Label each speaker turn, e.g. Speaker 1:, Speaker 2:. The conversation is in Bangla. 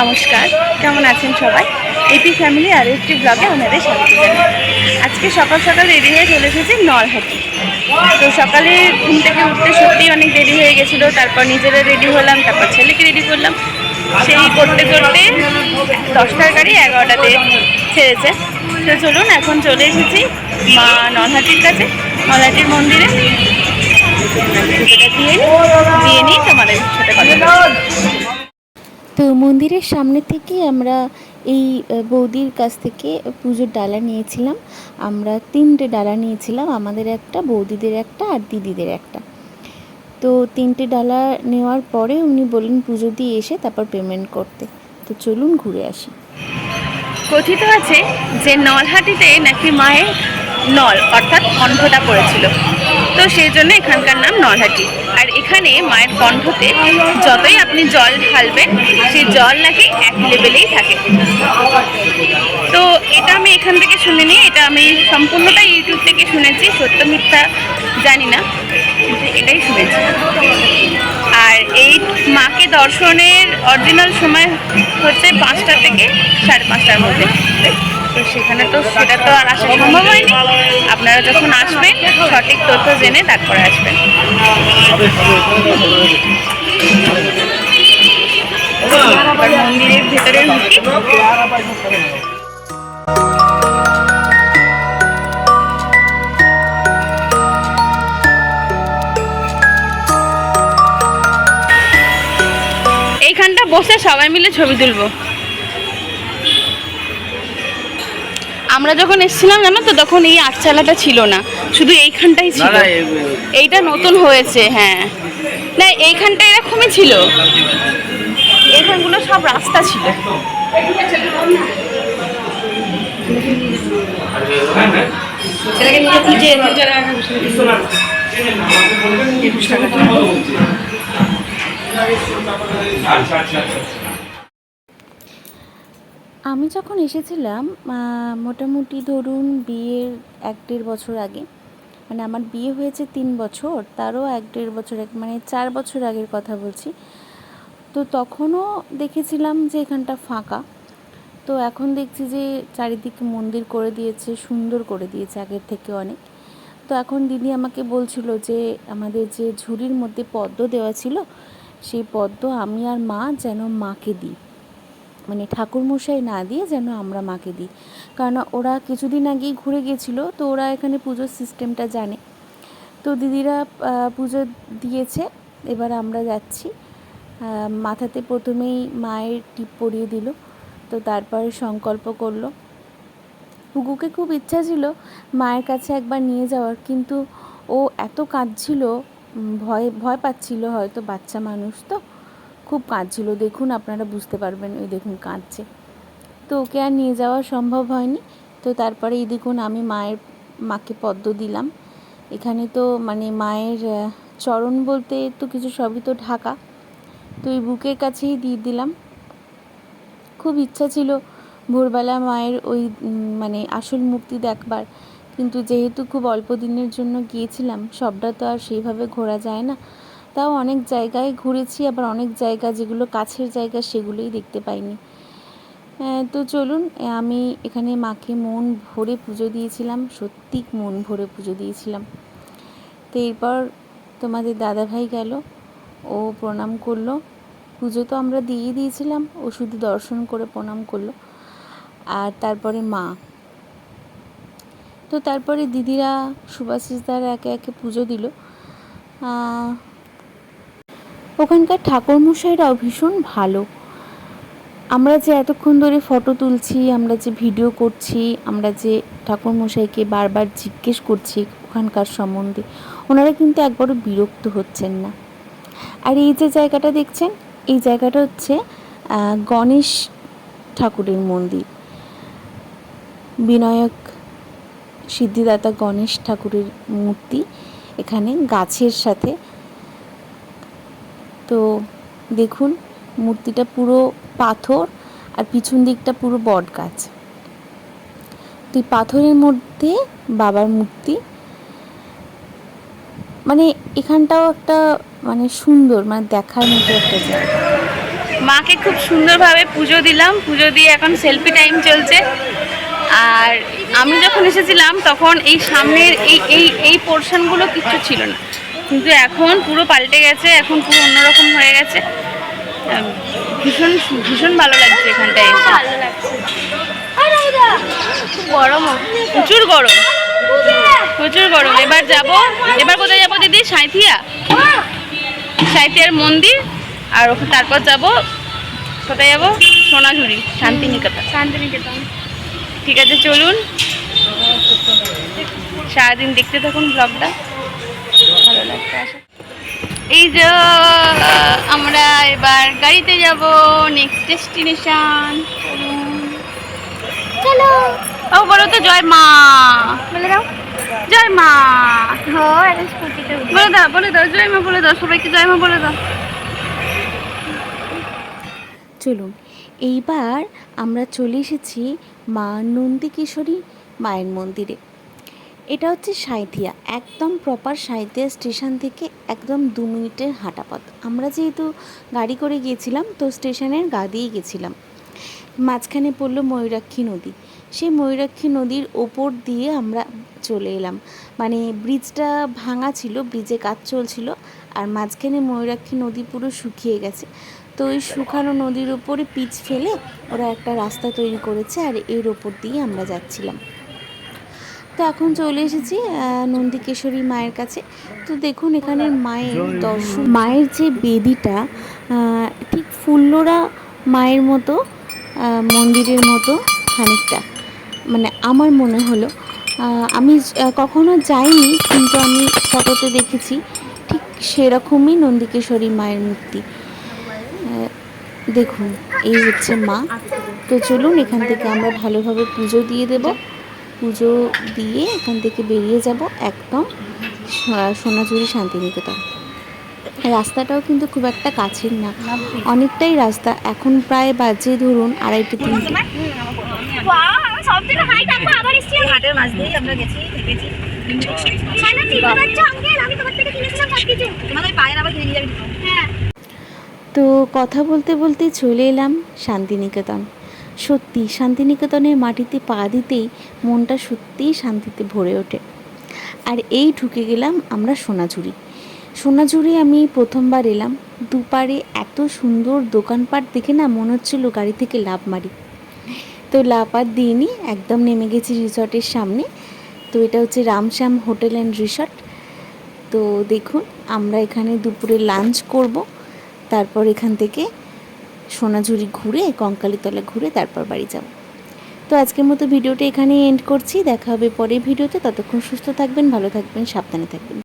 Speaker 1: নমস্কার, কেমন আছেন সবাই? এপি ফ্যামিলি আর একটি ব্লগে আমাদের স্বাগত জানাই। আজকে সকাল সকাল রেডি হয়ে চলে এসেছি নলহাটি। তো সকালে ঘুম থেকে উঠতে সত্যিই অনেক দেরি হয়ে গেছিলো। তারপর নিজেরা রেডি হলাম, তারপর ছেলেকে রেডি করলাম। সেই করতে করতে 10টার গাড়ি 11টাতে ছেড়েছে। তো চলুন, এখন চলে এসেছি মা নলহাটির কাছে, নলহাটির মন্দিরে। পুজোটা দিয়ে নিই তোমাদের সাথে কথা।
Speaker 2: তো মন্দিরের সামনে থেকে আমরা এই বৌদির কাছ থেকে পুজোর ডালা নিয়েছিলাম। আমরা 3টে ডালা নিয়েছিলাম, আমাদের একটা, বৌদিদের একটা আর দিদিদের একটা। তো 3টে ডালা নেওয়ার পরে উনি বললেন পুজো দিয়ে এসে তারপর পেমেন্ট করতে। তো চলুন ঘুরে আসি।
Speaker 1: কথিত আছে যে নলহাটিতে নাকি মায়ের নল অর্থাৎ কণ্ঠটা পড়েছিল, তো সেই জন্য এখানকার নাম নলহাটি। আর এখানে মায়ের কণ্ঠতে যতই আপনি জল ঢালবেন সেই জল নাকি এক লেভেলেই থাকে। তো এটা আমি এখান থেকে শুনিনি, এটা আমি সম্পূর্ণটা ইউটিউব থেকে শুনেছি, সত্য মিথ্যা জানি না, কিন্তু এটাই শুনেছি। আর এই মাকে দর্শনের অরিজিনাল সময় হচ্ছে 5টা থেকে 5:30টার মধ্যে। তো সেখানে তো সেটা তো আর আসা সম্ভব হয়নি। আপনারা যখন আসবেন সঠিক তথ্য জেনে তারপরে আসবেন। এবার মন্দিরের ভেতরে ঢুকি। এইখানটা বসে সবাই মিলে ছবি তুলবো। আমরা যখন এসেছিলাম জানো তো, তখন এই আটচালাটা ছিল না, শুধু এইখানটাই ছিল। এইটা নতুন হয়েছে। হ্যাঁ, না এইখানটা এরকমই ছিল, এইখানগুলো সব রাস্তা ছিল।
Speaker 2: আমি যখন এসেছিলাম মোটামুটি ধরুন বিয়ের 1-1.5 বছর আগে, মানে আমার বিয়ে হয়েছে 3 বছর, তারও 1-1.5 বছর আগে, মানে 4 বছর আগের কথা বলছি। তো তখনও দেখেছিলাম যে এখানটা ফাঁকা। তো এখন দেখছি যে চারিদিকে মন্দির করে দিয়েছে, সুন্দর করে দিয়েছে আগের থেকে অনেক। তো এখন দিদি আমাকে বলছিল যে আমাদের যে ঝুড়ির মধ্যে পদ্ম দেওয়া ছিল, সেই পদ্ম আমি আর মা যেন মাকে দিই, মানে ঠাকুরমশাই না দিয়ে যেন আমরা মাকে দিই। কারণ ওরা কিছুদিন আগেই ঘুরে গেছিলো, তো ওরা এখানে পুজোর সিস্টেমটা জানে। তো দিদিরা পুজো দিয়েছে, এবার আমরা যাচ্ছি। মাথাতে প্রথমেই মায়ের টিপ পরিয়ে দিল, তো তারপরে সংকল্প করলো। পুকুকে খুব ইচ্ছা ছিল মায়ের কাছে একবার নিয়ে যাওয়ার, কিন্তু ও এত কাঁদছিল, ভয় পাচ্ছিল, হয়তো বাচ্চা মানুষ তো খুব কাঁদছিল। দেখুন, আপনারা বুঝতে পারবেন, ওই দেখুন কাঁদছে। তো ওকে আর নিয়ে যাওয়া সম্ভব হয়নি। তো তারপরে এই দেখুন আমি মাকে পদ্ম দিলাম। এখানে তো মানে মায়ের চরণ বলতে তো কিছু সবই তো ঢাকা, তো এই বুকের কাছেই দিয়ে দিলাম। খুব ইচ্ছা ছিল ভোরবেলা মায়ের ওই মানে আসল মূর্তি দেখবার, কিন্তু যেহেতু খুব অল্প দিনের জন্য গিয়েছিলাম, সবটা তো আর সেইভাবে ঘোরা যায় না। তাও অনেক জায়গায় ঘুরেছি, আবার অনেক জায়গা যেগুলো কাছের জায়গা সেগুলোই দেখতে পাইনি। তো চলুন, আমি এখানে মাকে মন ভরে পুজো দিয়েছিলাম, সত্যি মন ভরে পুজো দিয়েছিলাম। তো এরপর তোমাদের দাদাভাই গেল, ও প্রণাম করলো। পুজো তো আমরা দিয়ে দিয়েছিলাম, ও শুধু দর্শন করে প্রণাম করলো। আর তারপরে মা, তো তারপরে দিদিরা সুভাষিসদার একে একে পুজো দিল। ওখানকার ঠাকুরমশাইরাও ভীষণ ভালো। আমরা যে এতক্ষণ ধরে ফটো তুলছি, আমরা যে ভিডিও করছি, আমরা যে ঠাকুরমশাইকে বারবার জিজ্ঞেস করছি ওখানকার সম্বন্ধে, ওনারা কিন্তু একবারও বিরক্ত হচ্ছেন না। আর এই যে জায়গাটা দেখছেন, এই জায়গাটা হচ্ছে গণেশ ঠাকুরের মন্দির। বিনায়ক সিদ্ধিদাতা গণেশ ঠাকুরের মূর্তি এখানে গাছের সাথে। তো দেখুন, মূর্তিটা পুরো পাথর আর পিছন দিকটা পুরো বট গাছ। তো এই পাথরের মধ্যে বাবার মূর্তি, মানে এখানটাও একটা মানে সুন্দর, মানে দেখার মতো একটা জায়গা।
Speaker 1: মাকে খুব সুন্দরভাবে পুজো দিলাম, পুজো দিয়ে এখন সেলফি টাইম চলছে। আর আমি যখন এসেছিলাম তখন এই সামনের এই পোর্শনগুলো কিচ্ছু ছিল না, কিন্তু এখন পুরো পাল্টে গেছে, এখন পুরো অন্যরকম হয়ে গেছে। ভীষণ ভীষণ ভালো লাগছে এখানটায় এসে।
Speaker 3: ভালো লাগছে। খুব গরম,
Speaker 1: প্রচুর গরম, প্রচুর গরম। এবার কোথায় যাবো দিদি? সাঁইথিয়ার মন্দির, আর তারপর যাব কোথায় যাবো? সোনাঝুরি, শান্তিনিকেতন। ঠিক আছে, চলুন সারাদিন দেখতে থাকুন ব্লগটা, ভালো লাগবে আশা। এই যে আমরা এবার গাড়িতে যাব নেক্সট ডেস্টিনেশন।
Speaker 3: চলো।
Speaker 1: ও বলো তো জয় মা,
Speaker 3: বলে দাও।
Speaker 1: জয় মা
Speaker 3: হ্যাঁ, এখন স্কুটিতে উঠি।
Speaker 1: বলে দাও জয় মা বলে দাও, সবাইকে জয় মা বলে দাও।
Speaker 2: চলুন, এইবার আমরা চলে এসেছি মা নন্দিকেশ্বরী মায়ের মন্দিরে। এটা হচ্ছে সাঁইথিয়া, একদম প্রপার সাঁইথিয়া স্টেশন থেকে একদম 2 মিনিটের হাঁটা পথ। আমরা যেহেতু গাড়ি করে গিয়েছিলাম, তো স্টেশনের গা দিয়ে গেছিলাম। মাঝখানে পড়লো ময়ূরাক্ষী নদী, সেই ময়ূরাক্ষী নদীর ওপর দিয়ে আমরা চলে এলাম। মানে ব্রিজটা ভাঙা ছিল, ব্রিজে কাজ চলছিল, আর মাঝখানে ময়ূরাক্ষী নদী পুরো শুকিয়ে গেছে। তো ওই শুকানো নদীর ওপরে পিচ ফেলে ওরা একটা রাস্তা তৈরি করেছে, আর এর ওপর দিয়ে আমরা যাচ্ছিলাম। তো এখন চলে এসেছি নন্দিকেশ্বরী মায়ের কাছে। তো দেখুন এখানে মায়ের দর্শন, মায়ের যে বেদিটা ঠিক ফুল্লরা মায়ের মতো, মন্দিরের মতো খানিকটা, মানে আমার মনে হলো। আমি কখনো যাইনি, কিন্তু আমি ফটোতে দেখেছি ঠিক সেরকমই নন্দিকেশ্বরী মায়ের মূর্তি। দেখুন এই হচ্ছে মা। তো চলুন এখান থেকে আমরা ভালোভাবে পুজো দিয়ে দেব, পুজো দিয়ে এখান থেকে বেরিয়ে যাব একদম সোনাঝুরি শান্তিনিকেতন। রাস্তাটাও কিন্তু খুব একটা কাছের না, অনেকটাই রাস্তা। এখন প্রায় বাজে ধরুন 2:30-3টে।
Speaker 3: সবথেকে হাই থাকবো, আবার এসছি হাটের মাছ দিয়ে আমরা গেছি, থেকেছি। মানে চিনতে পারছো আঙ্কেল, আমি তোমার থেকে কিনেছিলাম সবকিছু। তোমাদের পায়ের আবার কিনে নিয়ে যাবি। হ্যাঁ।
Speaker 2: তো কথা বলতে বলতে চলে এলাম শান্তিনিকেতন। সত্যি শান্তিনিকেতনের মাটিতে পা দিতেই মনটা সত্যিই শান্তিতে ভরে ওঠে। আর এই ঢুকে গেলাম আমরা সোনাঝুরি আমি প্রথমবার এলাম। দুপারে এত সুন্দর দোকানপাট দেখে না মনে হচ্ছিল গাড়ি থেকে লাফ মারি। তো লাফ আর দিইনি, একদম নেমে গেছি রিসর্টের সামনে। তো এটা হচ্ছে রামশ্যাম হোটেল অ্যান্ড রিসর্ট। তো দেখুন আমরা এখানে দুপুরে লাঞ্চ করব, তারপর এখান থেকে সোনাঝুরি ঘুরে কঙ্কালীতলা ঘুরে তারপর বাড়ি যাব। তো আজকের মতো ভিডিওটা এখানেই এন্ড করছি। দেখা হবে পরের ভিডিওতে। ততক্ষণ সুস্থ থাকবেন, ভালো থাকবেন, সাবধানে থাকবেন।